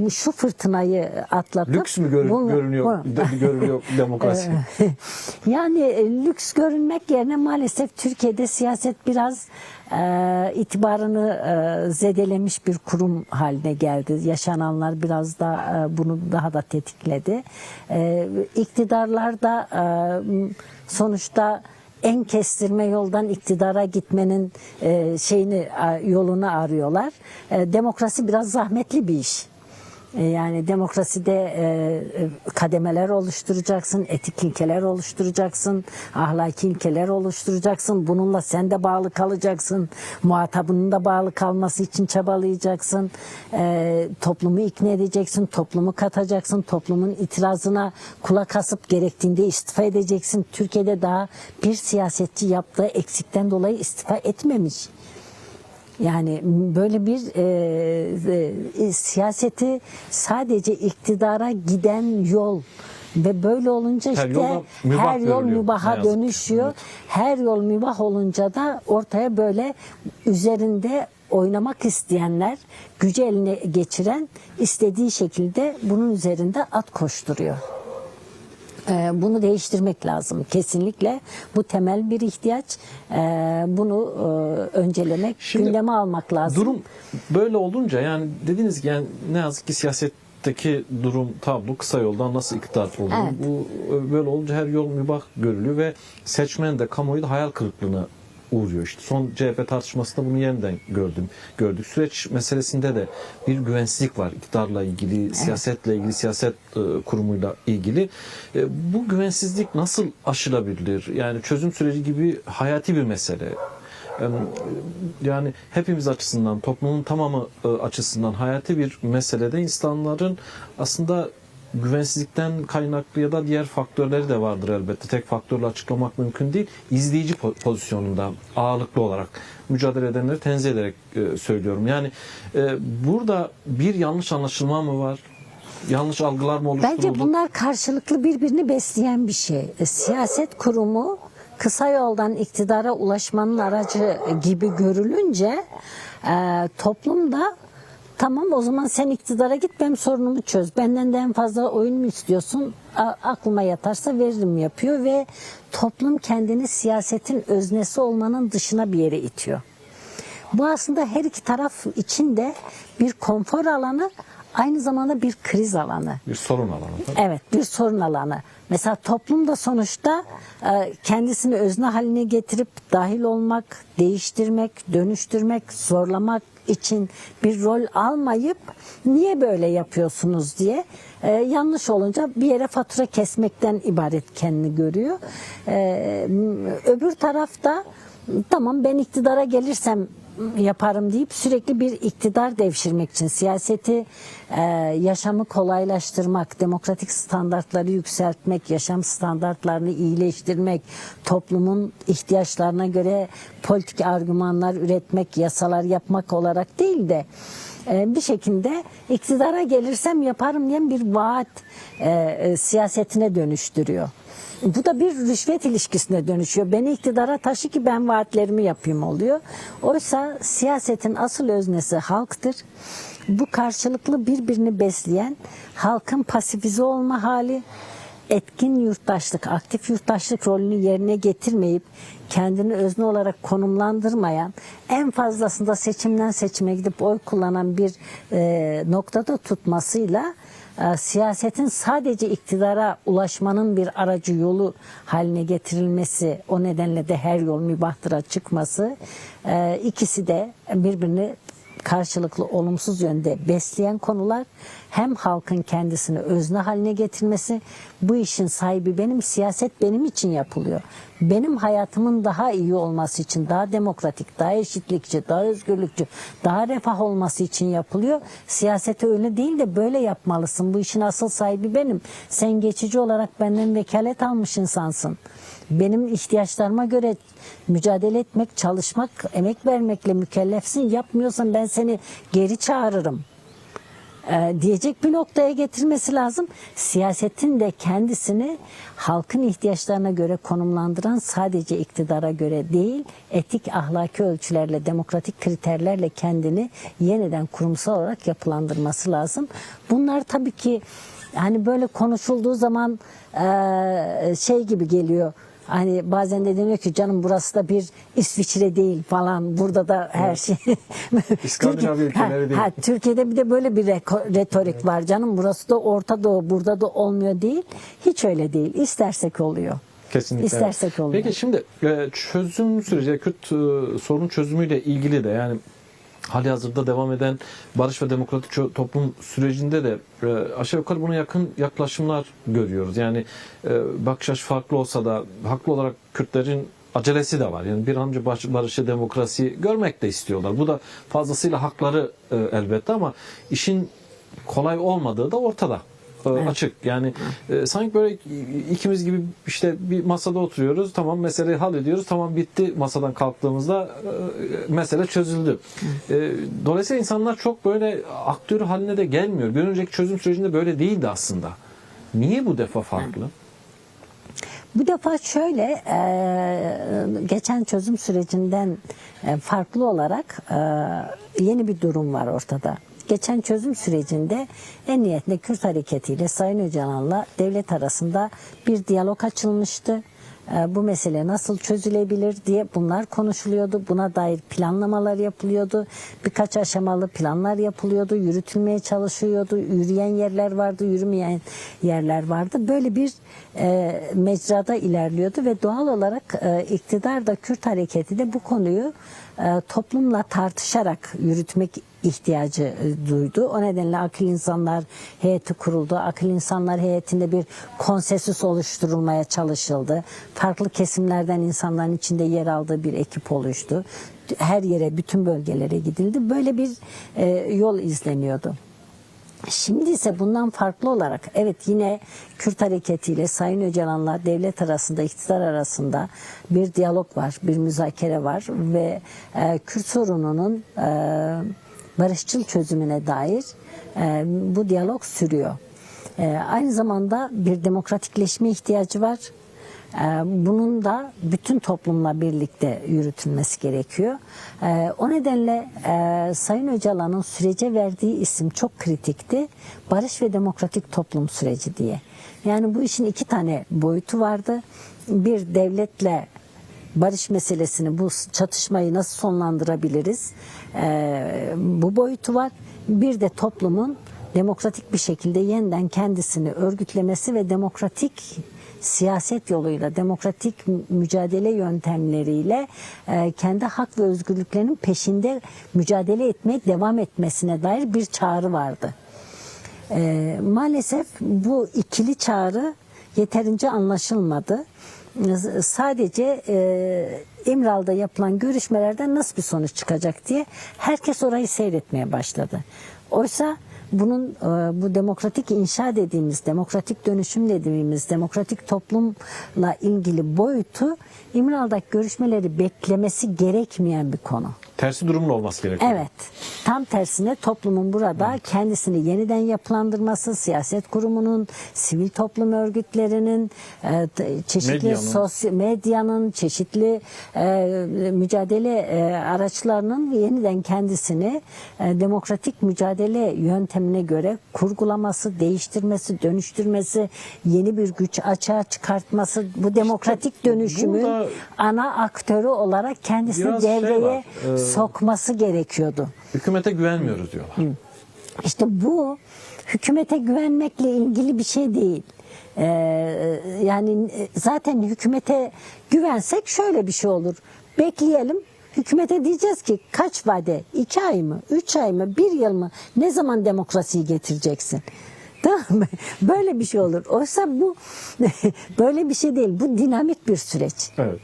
şu fırtınayı atlatıp... Lüks mü görünüyor demokrasi? Yani lüks görünmek yerine maalesef Türkiye'de siyaset biraz itibarını zedelemiş bir kurum haline geldi. Yaşananlar biraz da bunu daha da tetikledi. İktidarlar da sonuçta en kestirme yoldan iktidara gitmenin yolunu arıyorlar. Demokrasi biraz zahmetli bir iş. Yani demokraside kademeler oluşturacaksın, etik ilkeler oluşturacaksın, ahlaki ilkeler oluşturacaksın. Bununla sen de bağlı kalacaksın. Muhatabının da bağlı kalması için çabalayacaksın. Toplumu ikna edeceksin, toplumu katacaksın, toplumun itirazına kulak asıp gerektiğinde istifa edeceksin. Türkiye'de daha bir siyasetçi yaptığı eksikten dolayı istifa etmemiş. Yani böyle bir siyaseti sadece iktidara giden yol ve böyle olunca işte her yol mübaha dönüşüyor. Evet. Her yol mübah olunca da ortaya böyle üzerinde oynamak isteyenler, gücü eline geçiren istediği şekilde bunun üzerinde at koşturuyor. Bunu değiştirmek lazım. Kesinlikle bu temel bir ihtiyaç. Bunu öncelemek, gündeme almak lazım. Durum böyle olunca yani dediğiniz gibi yani ne yazık ki siyasetteki durum tablo kısa yoldan nasıl iktidar olur. Evet. Bu böyle olunca her yol mübah görülüyor ve seçmen de kamuoyu da hayal kırıklığına uğruyor. İşte son CHP tartışmasında bunu yeniden gördük. Süreç meselesinde de bir güvensizlik var. İktidarla ilgili, evet, siyasetle ilgili, siyaset kurumuyla ilgili. Bu güvensizlik nasıl aşılabilir? Yani çözüm süreci gibi hayati bir mesele. Yani hepimiz açısından, toplumun tamamı açısından hayati bir meselede insanların aslında güvensizlikten kaynaklı ya da diğer faktörleri de vardır elbette. Tek faktörle açıklamak mümkün değil. İzleyici pozisyonunda ağırlıklı olarak mücadele edenleri tenzih ederek söylüyorum. Yani burada bir yanlış anlaşılma mı var? Yanlış algılar mı oluşturuldu? Bence bunlar karşılıklı birbirini besleyen bir şey. Siyaset kurumu kısa yoldan iktidara ulaşmanın aracı gibi görülünce toplumda tamam o zaman sen iktidara git benim sorunumu çöz. Benden de en fazla oyun mu istiyorsun? Aklıma yatarsa veririm yapıyor ve toplum kendini siyasetin öznesi olmanın dışına bir yere itiyor. Bu aslında her iki taraf için de bir konfor alanı, aynı zamanda bir kriz alanı. Bir sorun alanı. Tabii. Evet, bir sorun alanı. Mesela toplum da sonuçta kendisini özne haline getirip dahil olmak, değiştirmek, dönüştürmek, zorlamak için bir rol almayıp niye böyle yapıyorsunuz diye yanlış olunca bir yere fatura kesmekten ibaret kendini görüyor. Öbür tarafta tamam ben iktidara gelirsem yaparım deyip sürekli bir iktidar devşirmek için siyaseti, yaşamı kolaylaştırmak, demokratik standartları yükseltmek, yaşam standartlarını iyileştirmek, toplumun ihtiyaçlarına göre politik argümanlar üretmek, yasalar yapmak olarak değil de bir şekilde iktidara gelirsem yaparım diyen bir vaat siyasetine dönüştürüyor. Bu da bir rüşvet ilişkisine dönüşüyor. Beni iktidara taşı ki ben vaatlerimi yapayım oluyor. Oysa siyasetin asıl öznesi halktır. Bu karşılıklı birbirini besleyen halkın pasifize olma hali, etkin yurttaşlık, aktif yurttaşlık rolünü yerine getirmeyip kendini özne olarak konumlandırmayan, en fazlasında seçimden seçime gidip oy kullanan bir noktada tutmasıyla siyasetin sadece iktidara ulaşmanın bir aracı yolu haline getirilmesi, o nedenle de her yol mübahtıra çıkması, ikisi de birbirini karşılıklı olumsuz yönde besleyen konular. Hem halkın kendisini özne haline getirmesi, bu işin sahibi benim, siyaset benim için yapılıyor. Benim hayatımın daha iyi olması için, daha demokratik, daha eşitlikçi, daha özgürlükçü, daha refah olması için yapılıyor. Siyasete öyle değil de böyle yapmalısın. Bu işin asıl sahibi benim. Sen geçici olarak benden vekalet almış insansın. Benim ihtiyaçlarıma göre mücadele etmek, çalışmak, emek vermekle mükellefsin. Yapmıyorsan ben seni geri çağırırım diyecek bir noktaya getirmesi lazım. Siyasetin de kendisini halkın ihtiyaçlarına göre konumlandıran, sadece iktidara göre değil, etik ahlaki ölçülerle, demokratik kriterlerle kendini yeniden kurumsal olarak yapılandırması lazım. Bunlar tabii ki hani böyle konuşulduğu zaman şey gibi geliyor. Hani bazen de deniyor ki canım burası da bir İsviçre değil falan. Burada da her şey. İskandinav ülkeleri değil. Türkiye'de bir de böyle bir retorik var. Canım burası da Orta Doğu, burada da olmuyor değil. Hiç öyle değil. İstersek oluyor. Kesinlikle. İstersek oluyor. Peki şimdi çözüm süreci, Kürt sorun çözümüyle ilgili de yani halihazırda devam eden barış ve demokratik toplum sürecinde de aşağı yukarı buna yakın yaklaşımlar görüyoruz. Yani bakış açı farklı olsa da haklı olarak Kürtlerin acelesi de var. Yani bir an önce barışı, demokrasi görmek de istiyorlar. Bu da fazlasıyla hakları elbette ama işin kolay olmadığı da ortada. Açık. Yani sanki böyle ikimiz gibi işte bir masada oturuyoruz. Tamam, meseleyi hallediyoruz. Tamam, bitti, masadan kalktığımızda mesele çözüldü. Dolayısıyla insanlar çok böyle aktör haline de gelmiyor. Bir önceki çözüm sürecinde böyle değildi aslında. Niye bu defa farklı? Bu defa şöyle, geçen çözüm sürecinden farklı olarak yeni bir durum var ortada. Geçen çözüm sürecinde en nihayetinde Kürt hareketiyle Sayın Öcalan'la devlet arasında bir diyalog açılmıştı. Bu mesele nasıl çözülebilir diye bunlar konuşuluyordu. Buna dair planlamalar yapılıyordu. Birkaç aşamalı planlar yapılıyordu. Yürütülmeye çalışıyordu. Yürüyen yerler vardı, yürümeyen yerler vardı. Böyle bir mecrada ilerliyordu ve doğal olarak iktidar da Kürt hareketi de bu konuyu toplumla tartışarak yürütmek ihtiyacı duydu. O nedenle Akıl İnsanlar Heyeti kuruldu. Akıl İnsanlar Heyeti'nde bir konsensüs oluşturulmaya çalışıldı. Farklı kesimlerden insanların içinde yer aldığı bir ekip oluştu. Her yere, bütün bölgelere gidildi. Böyle bir yol izleniyordu. Şimdi ise bundan farklı olarak evet yine Kürt hareketiyle Sayın Öcalan'la devlet arasında, iktidar arasında bir diyalog var, bir müzakere var ve Kürt sorununun barışçıl çözümüne dair bu diyalog sürüyor. Aynı zamanda bir demokratikleşme ihtiyacı var. Bunun da bütün toplumla birlikte yürütülmesi gerekiyor. O nedenle Sayın Öcalan'ın sürece verdiği isim çok kritikti. Barış ve demokratik toplum süreci diye. Yani bu işin iki tane boyutu vardı. Bir, devletle barış meselesini, bu çatışmayı nasıl sonlandırabiliriz? Bu boyutu var. Bir de toplumun demokratik bir şekilde yeniden kendisini örgütlemesi ve demokratik siyaset yoluyla, demokratik mücadele yöntemleriyle kendi hak ve özgürlüklerinin peşinde mücadele etmeye devam etmesine dair bir çağrı vardı. Maalesef bu ikili çağrı yeterince anlaşılmadı. Sadece İmralı'da yapılan görüşmelerden nasıl bir sonuç çıkacak diye herkes orayı seyretmeye başladı. Oysa bunun bu demokratik inşa dediğimiz, demokratik dönüşüm dediğimiz, demokratik toplumla ilgili boyutu İmralı'daki görüşmeleri beklemesi gerekmeyen bir konu. Tersi durumun olması gerekiyor. Evet. Tam tersine toplumun burada kendisini yeniden yapılandırması, siyaset kurumunun, sivil toplum örgütlerinin, çeşitli medyanın, çeşitli mücadele araçlarının yeniden kendisini demokratik mücadele yöntemine göre kurgulaması, değiştirmesi, dönüştürmesi, yeni bir güç açığa çıkartması, bu demokratik dönüşümün ana aktörü olarak kendisini devreye sokması gerekiyordu. Hükümete güvenmiyoruz diyorlar. İşte bu hükümete güvenmekle ilgili bir şey değil. Yani zaten hükümete güvensek şöyle bir şey olur. Bekleyelim. Hükümete diyeceğiz ki kaç vade? 2 ay mı? 3 ay mı? 1 yıl mı? Ne zaman demokrasiyi getireceksin? Tamam mı? Böyle bir şey olur. Oysa bu böyle bir şey değil. Bu dinamik bir süreç. Evet.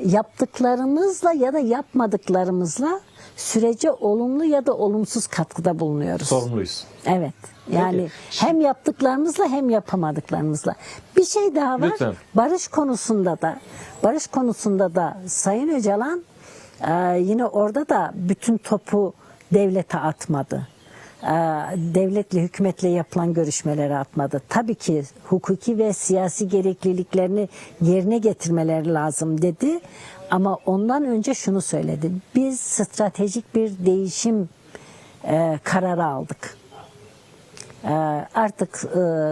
Yaptıklarımızla ya da yapmadıklarımızla sürece olumlu ya da olumsuz katkıda bulunuyoruz. Sorumluyuz. Evet. Yani hem yaptıklarımızla hem yapamadıklarımızla. Bir şey daha var. Lütfen. Barış konusunda da Sayın Öcalan yine orada da bütün topu devlete atmadı. devletle, hükümetle yapılan görüşmeleri atmadı. Tabii ki hukuki ve siyasi gerekliliklerini yerine getirmeleri lazım dedi. Ama ondan önce şunu söyledi. Biz stratejik bir değişim kararı aldık. Artık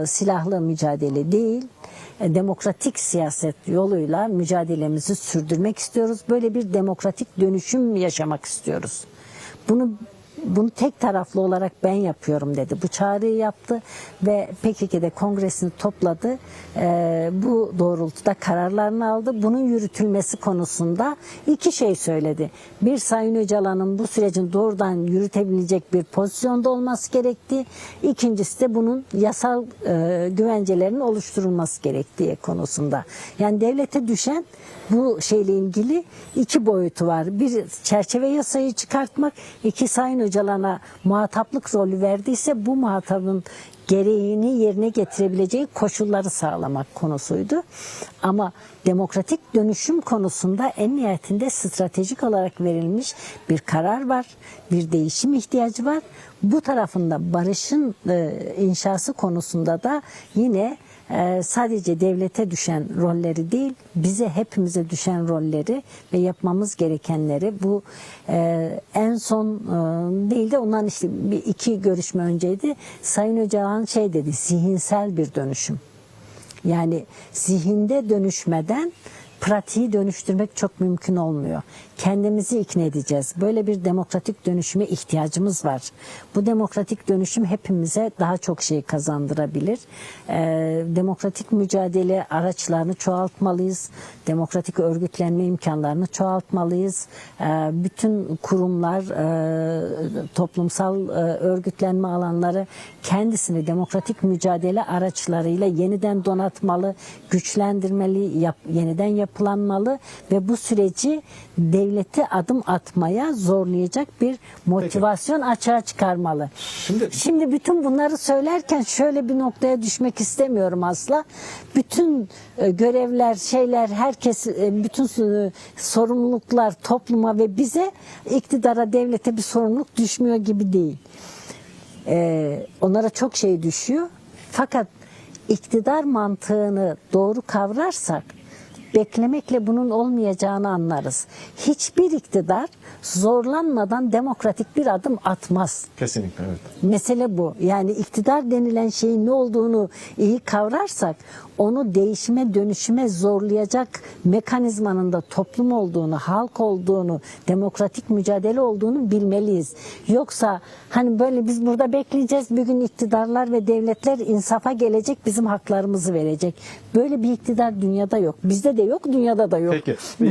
silahlı mücadele değil, demokratik siyaset yoluyla mücadelemizi sürdürmek istiyoruz. Böyle bir demokratik dönüşüm yaşamak istiyoruz. Bunu tek taraflı olarak ben yapıyorum dedi. Bu çağrıyı yaptı ve PKK'de kongresini topladı. Bu doğrultuda kararlarını aldı. Bunun yürütülmesi konusunda iki şey söyledi. Bir, Sayın Öcalan'ın bu sürecin doğrudan yürütebilecek bir pozisyonda olması gerektiği. İkincisi de bunun yasal güvencelerinin oluşturulması gerektiği konusunda. Yani devlete düşen bu şeyle ilgili iki boyutu var. Bir, çerçeve yasayı çıkartmak. İki, Sayın Öcalan'a muhataplık rolü verdiyse bu muhatabın gereğini yerine getirebileceği koşulları sağlamak konusuydu. Ama demokratik dönüşüm konusunda en nihayetinde stratejik olarak verilmiş bir karar var. Bir değişim ihtiyacı var. Bu tarafında barışın inşası konusunda da yine sadece devlete düşen rolleri değil, bize hepimize düşen rolleri ve yapmamız gerekenleri bu en son değil de ondan işte iki görüşme önceydi. Sayın Öcalan şey dedi, zihinsel bir dönüşüm. Yani zihinde dönüşmeden pratiği dönüştürmek çok mümkün olmuyor. Kendimizi ikna edeceğiz. Böyle bir demokratik dönüşüme ihtiyacımız var. Bu demokratik dönüşüm hepimize daha çok şey kazandırabilir. Demokratik mücadele araçlarını çoğaltmalıyız. Demokratik örgütlenme imkanlarını çoğaltmalıyız. Bütün kurumlar, toplumsal örgütlenme alanları kendisini demokratik mücadele araçlarıyla yeniden donatmalı, güçlendirmeli, yeniden yapılanmalı ve bu süreci devleti adım atmaya zorlayacak bir motivasyon açığa çıkarmalı. Şimdi bütün bunları söylerken şöyle bir noktaya düşmek istemiyorum asla. Bütün görevler, şeyler, herkes, bütün sorumluluklar topluma ve bize, iktidara, devlete bir sorumluluk düşmüyor gibi değil. Onlara çok şey düşüyor. Fakat iktidar mantığını doğru kavrarsak beklemekle bunun olmayacağını anlarız. Hiçbir iktidar zorlanmadan demokratik bir adım atmaz. Kesinlikle, evet. Mesele bu. Yani iktidar denilen şeyin ne olduğunu iyi kavrarsak onu değişime, dönüşüme zorlayacak mekanizmanın da toplum olduğunu, halk olduğunu, demokratik mücadele olduğunu bilmeliyiz. Yoksa hani böyle biz burada bekleyeceğiz, bir gün iktidarlar ve devletler insafa gelecek, bizim haklarımızı verecek. Böyle bir iktidar dünyada yok. Bizde de yok, dünyada da yok. Peki.